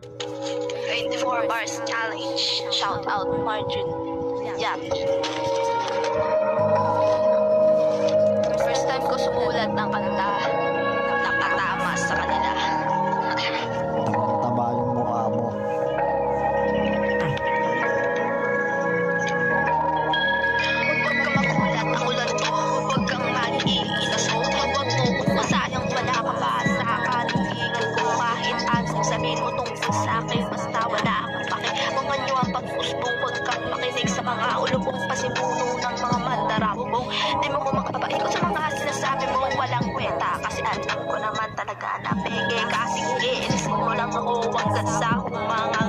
24 bars challenge. Shout out Marjun. Yeah. First time ko sumulat ng kanta. Nakatama sa kanila. Taba yung mukha mo. Huwag kang makulat, nakulat ko. Huwag kang maniilaso. Huwag mo kung masayang wala ka pa sa kalilingan ko. Kahit anong sabihin mo tungkol sa akin, basta wala akong pake. Mga nyo ang paggusto, huwag kang makinig sa mga ulubong pasimuno ng mga mandarabong. Di mo ko makapaikot sa mga sinasabi mo, walang kwenta. Kasi alam ko naman talaga na peke. Kasi iinisin mo lang ako hanggang sa mga